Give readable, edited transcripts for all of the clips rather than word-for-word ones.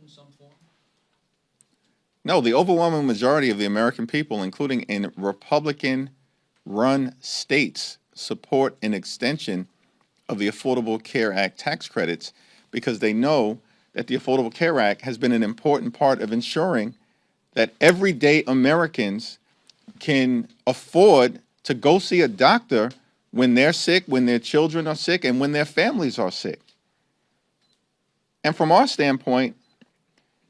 in some form? No, the overwhelming majority of the American people, including in Republican-run states, support an extension of the Affordable Care Act tax credits because they know that the Affordable Care Act has been an important part of ensuring that everyday Americans can afford to go see a doctor when they're sick, when their children are sick, and when their families are sick. And from our standpoint,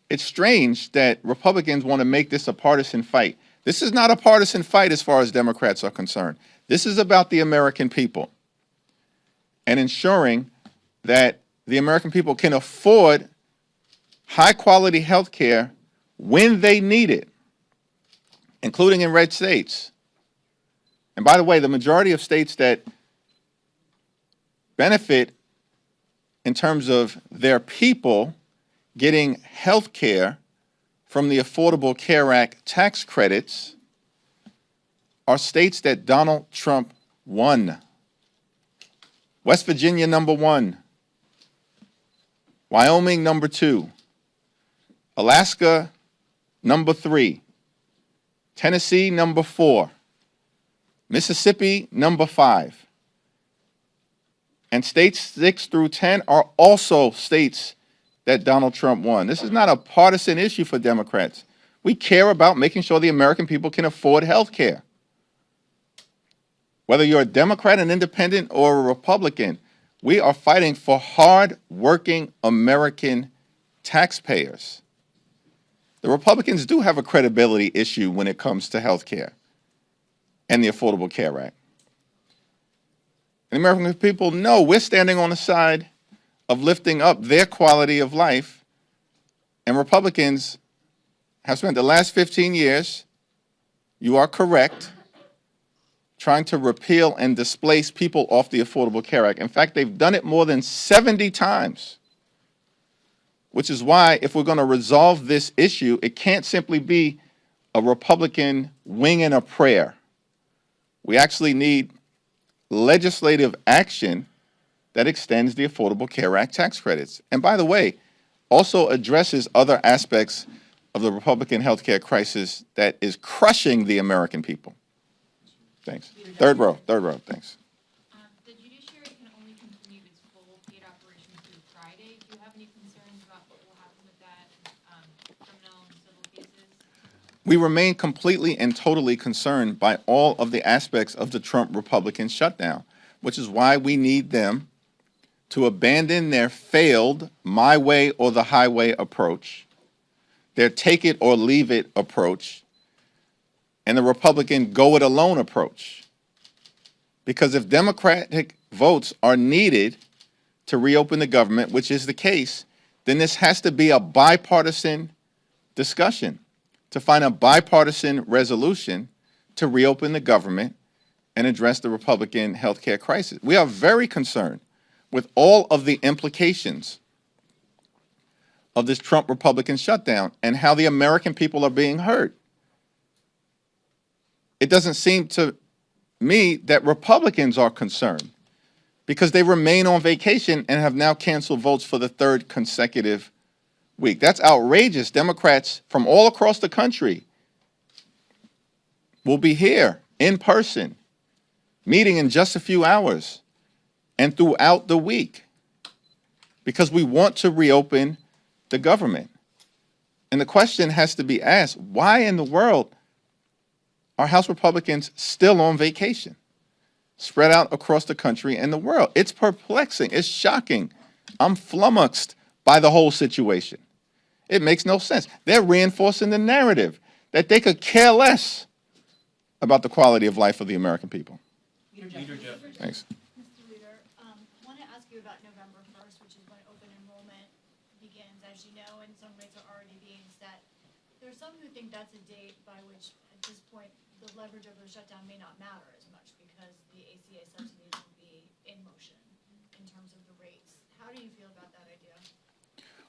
it's strange that Republicans want to make this a partisan fight. This is not a partisan fight as far as Democrats are concerned. This is about the American people and ensuring that the American people can afford high-quality health care when they need it, including in red states. And by the way, the majority of states that benefit in terms of their people getting health care from the Affordable Care Act tax credits are states that Donald Trump won. West Virginia, number 1. Wyoming, number 2. Alaska, number 3. Tennessee, number 4. Mississippi, number 5. And states 6 through 10 are also states that Donald Trump won. This is not a partisan issue for Democrats. We care about making sure the American people can afford health care. Whether you're a Democrat, an independent, or a Republican, we are fighting for hard-working American taxpayers. The Republicans do have a credibility issue when it comes to health care and the Affordable Care Act. And the American people know we're standing on the side of lifting up their quality of life, and Republicans have spent the last 15 years, you are correct, trying to repeal and displace people off the Affordable Care Act. In fact, they've done it more than 70 times, which is why if we're going to resolve this issue, it can't simply be a Republican wing and a prayer. We actually need legislative action that extends the Affordable Care Act tax credits. And by the way, also addresses other aspects of the Republican health care crisis that is crushing the American people. Thanks. Third row, thanks. The judiciary can only continue its full paid operation through Friday. Do you have any concerns about what will happen with that, criminal and civil cases? We remain completely and totally concerned by all of the aspects of the Trump Republican shutdown, which is why we need them to abandon their failed my way or the highway approach, their take it or leave it approach, and the Republican go it alone approach. Because if Democratic votes are needed to reopen the government, which is the case, then this has to be a bipartisan discussion to find a bipartisan resolution to reopen the government and address the Republican health care crisis. We are very concerned with all of the implications of this Trump Republican shutdown and how the American people are being hurt. It doesn't seem to me that Republicans are concerned because they remain on vacation and have now canceled votes for the 3rd consecutive week. That's outrageous. Democrats from all across the country will be here in person, meeting in just a few hours and throughout the week because we want to reopen the government. And the question has to be asked, why in the world are House Republicans still on vacation, spread out across the country and the world? It's perplexing. It's shocking. I'm flummoxed by the whole situation. It makes no sense. They're reinforcing the narrative that they could care less about the quality of life of the American people. Leader Jeffries. Thanks. Mr. Leader, I want to ask you about November 1st, which is when open enrollment begins. As you know, and some rates are already being set. There are some who think that's a date by which, at this point, the leverage over the shutdown may not matter as much because the ACA subsidies will be in motion in terms of the rates. How do you feel about that idea?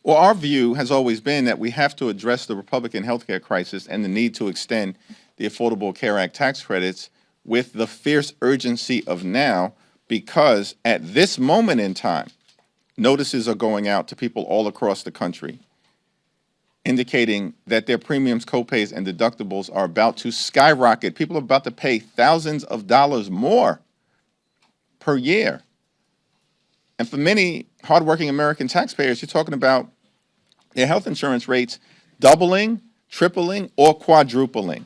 Well, our view has always been that we have to address the Republican health care crisis and the need to extend the Affordable Care Act tax credits with the fierce urgency of now, because at this moment in time, notices are going out to people all across the country indicating that their premiums, copays, and deductibles are about to skyrocket. People are about to pay thousands of dollars more per year. And for many hardworking American taxpayers, you're talking about their health insurance rates doubling, tripling, or quadrupling.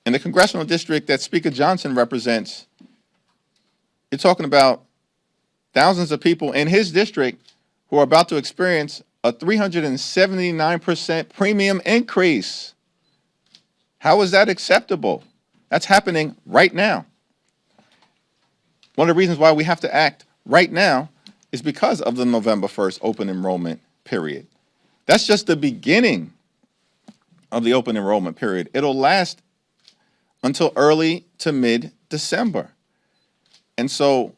In the congressional district that Speaker Johnson represents, you're talking about thousands of people in his district who are about to experience a 379% premium increase. How is that acceptable? That's happening right now. One of the reasons why we have to act right now is because of the November 1st open enrollment period. That's just the beginning of the open enrollment period. It'll last until early to mid-December. And so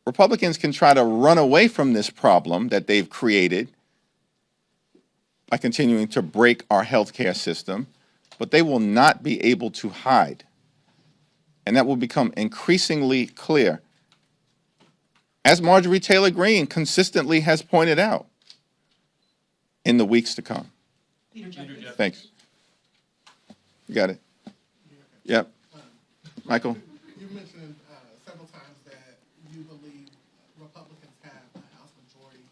Republicans can try to run away from this problem that they've created by continuing to break our healthcare system, but they will not be able to hide. And that will become increasingly clear, as Marjorie Taylor Greene consistently has pointed out, in the weeks to come. Leader Jeffries. Thanks. You got it. Yep. Michael? You mentioned several times that you believe Republicans have a House majority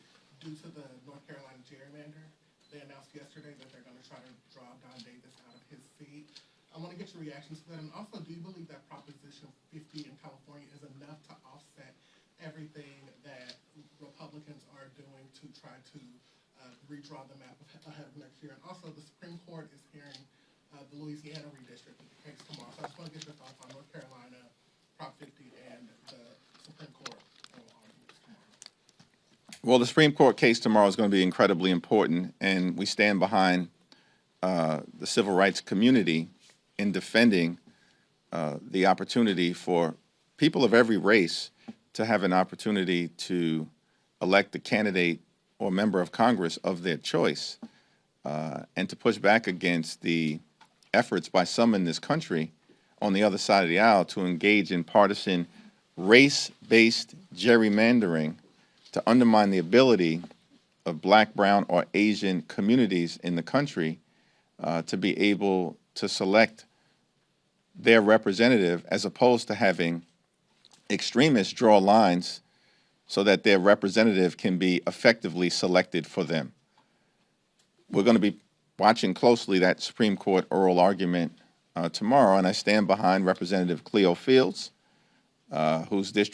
due to the North Carolina gerrymander. They announced yesterday that they're going to try to draw Don Davis out of his seat. I want to get your reaction to that. And also, do you believe that Proposition 50 in California is enough to offset everything that Republicans are doing to try to redraw the map ahead of next year? And also, the Supreme Court is hearing the Louisiana redistricting case tomorrow. So I just want to get your thoughts on North Carolina, Prop 50, and the Supreme Court arguments tomorrow. Well, the Supreme Court case tomorrow is going to be incredibly important, and we stand behind the civil rights community in defending the opportunity for people of every race to have an opportunity to elect a candidate or member of Congress of their choice, and to push back against the efforts by some in this country on the other side of the aisle to engage in partisan race-based gerrymandering to undermine the ability of Black, brown, or Asian communities in the country to be able to select their representative, as opposed to having extremists draw lines so that their representative can be effectively selected for them. We're going to be watching closely that Supreme Court oral argument tomorrow, and I stand behind Representative Cleo Fields, whose district